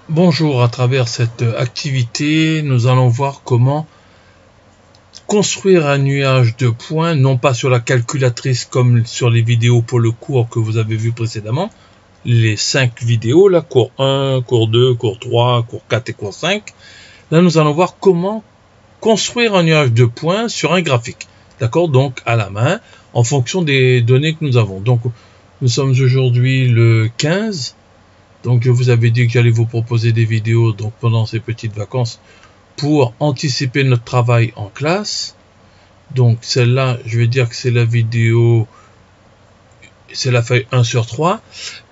Bonjour, à travers cette activité, nous allons voir comment construire un nuage de points, non pas sur la calculatrice comme sur les vidéos pour le cours que vous avez vu précédemment, les 5 vidéos, là, cours 1, cours 2, cours 3, cours 4 et cours 5. Là, nous allons voir comment construire un nuage de points sur un graphique. D'accord? Donc, à la main, en fonction des données que nous avons. Donc, nous sommes aujourd'hui le 15. Donc, je vous avais dit que j'allais vous proposer des vidéos donc pendant ces petites vacances pour anticiper notre travail en classe. Donc, celle-là, je vais dire que c'est la vidéo, c'est la feuille 1 sur 3.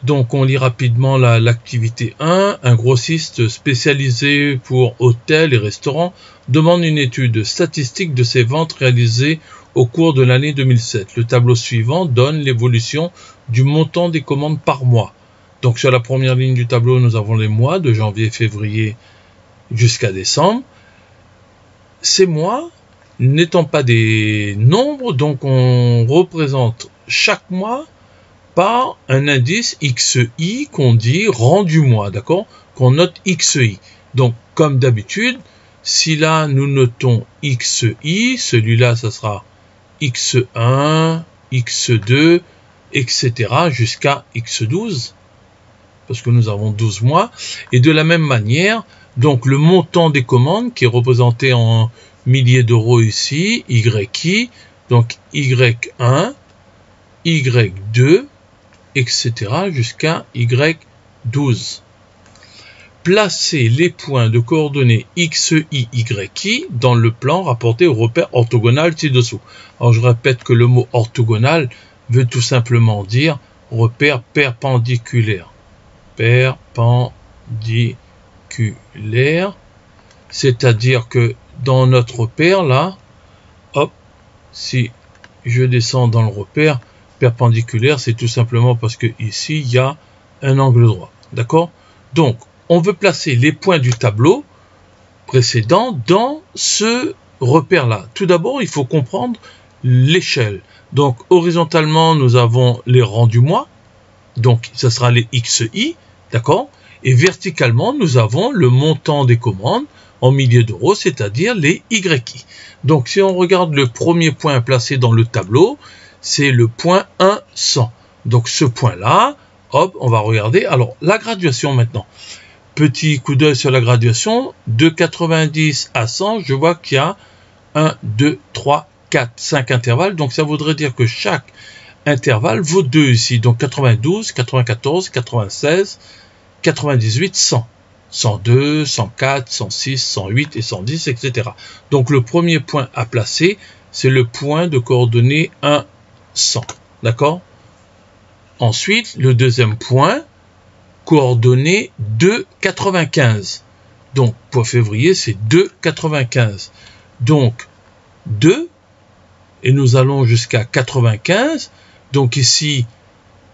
Donc, on lit rapidement l'activité 1. Un grossiste spécialisé pour hôtels et restaurants demande une étude statistique de ses ventes réalisées au cours de l'année 2007. Le tableau suivant donne l'évolution du montant des commandes par mois. Donc sur la première ligne du tableau, nous avons les mois de janvier, février jusqu'à décembre. Ces mois n'étant pas des nombres, donc on représente chaque mois par un indice XI qu'on dit rang du mois, d'accord? Qu'on note XI. Donc comme d'habitude, si là nous notons XI, celui-là ça sera X1, X2, etc. jusqu'à X12. Parce que nous avons 12 mois, et de la même manière, donc le montant des commandes qui est représenté en milliers d'euros ici, YI, donc Y1, Y2, etc. jusqu'à Y12. Placez les points de coordonnées XI, YI dans le plan rapporté au repère orthogonal ci-dessous. Alors je répète que le mot orthogonal veut tout simplement dire repère perpendiculaire. Perpendiculaire, c'est-à-dire que dans notre repère là, hop, si je descends dans le repère perpendiculaire, c'est tout simplement parce que ici il y a un angle droit, d'accord? Donc on veut placer les points du tableau précédent dans ce repère là. Tout d'abord il faut comprendre l'échelle. Donc horizontalement nous avons les rangs du mois, donc ça sera les XI. D'accord? Et verticalement, nous avons le montant des commandes en milliers d'euros, c'est-à-dire les YI. Donc, si on regarde le premier point placé dans le tableau, c'est le point 1, 100. Donc, ce point-là, hop, on va regarder. Alors, la graduation maintenant. Petit coup d'œil sur la graduation. De 90 à 100, je vois qu'il y a 1, 2, 3, 4, 5 intervalles. Donc, ça voudrait dire que chaque intervalle vaut 2 ici. Donc, 92, 94, 96, 98, 100, 102, 104, 106, 108 et 110, etc. Donc le premier point à placer, c'est le point de coordonnées 1, 100. D'accord? Ensuite, le deuxième point, coordonnées 2, 95. Donc pour février, c'est 2, 95. Donc 2, et nous allons jusqu'à 95. Donc ici,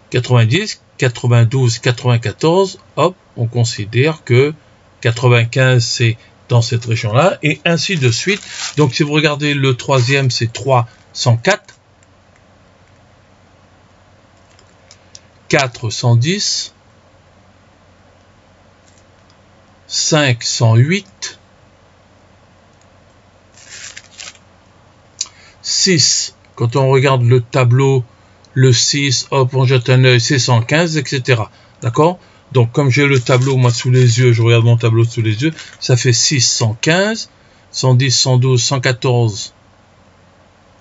90, 92, 94, hop, on considère que 95 c'est dans cette région-là, et ainsi de suite. Donc si vous regardez le troisième, c'est 304, 410, 508, 6, quand on regarde le tableau, le 6, hop, on jette un œil, c'est 115, etc. D'accord? Donc, comme j'ai le tableau, moi, sous les yeux, je regarde mon tableau sous les yeux, ça fait 6, 115, 110, 112, 114,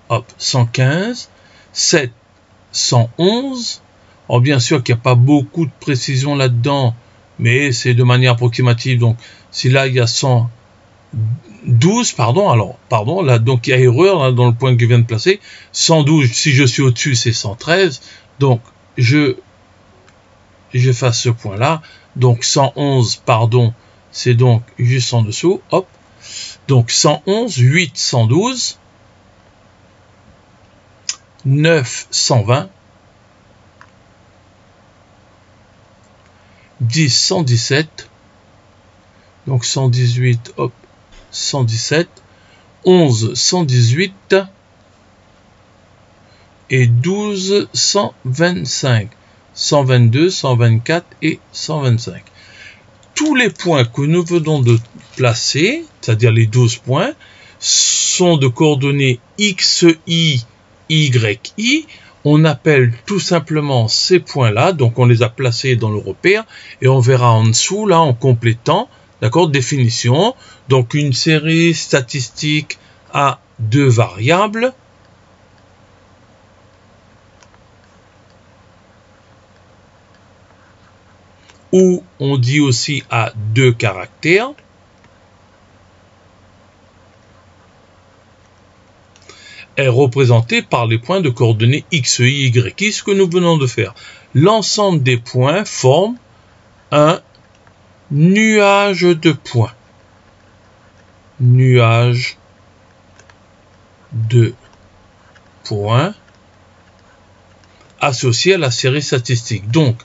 hop, 115, 7, 111. Alors, bien sûr qu'il n'y a pas beaucoup de précision là-dedans, mais c'est de manière approximative. Donc, si là, il y a 112, pardon, là, donc il y a erreur là, dans le point que je viens de placer. 112, si je suis au-dessus, c'est 113. Donc, j'efface ce point-là. Donc, 111, pardon, c'est donc juste en dessous. Hop. Donc, 111, 8, 112, 9, 120, 10, 117, donc 118, hop, 117, 11, 118 et 12, 125, 122, 124 et 125. tous les points que nous venons de placer, c'est-à-dire les 12 points, sont de coordonnées xi, yi. On appelle tout simplement ces points-là, donc on les a placés dans le repère, et on verra en dessous, là, en complétant, d'accord, définition. Donc une série statistique à 2 variables, ou on dit aussi à 2 caractères, est représenté par les points de coordonnées x, y, y, ce que nous venons de faire. L'ensemble des points forme un nuage de points. Nuage de points associé à la série statistique. Donc,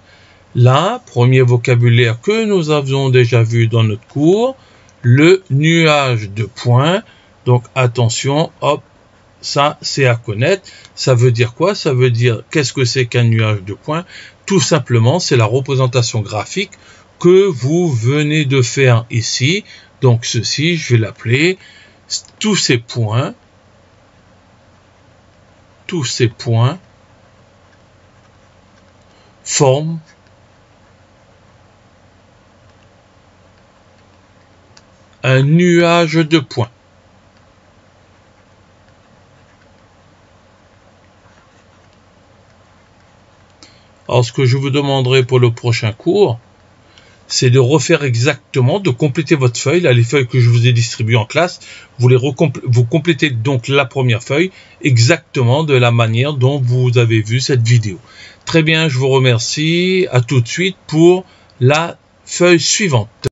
là, premier vocabulaire que nous avions déjà vu dans notre cours, le nuage de points. Donc, attention, hop, ça, c'est à connaître. Ça veut dire quoi? Ça veut dire, qu'est-ce que c'est qu'un nuage de points? Tout simplement, c'est la représentation graphique que vous venez de faire ici. Donc, ceci, je vais l'appeler tous ces points forment un nuage de points. Alors, ce que je vous demanderai pour le prochain cours, c'est de refaire exactement, de compléter votre feuille, là, les feuilles que je vous ai distribuées en classe, vous complétez donc la première feuille exactement de la manière dont vous avez vu cette vidéo. Très bien, je vous remercie. À tout de suite pour la feuille suivante.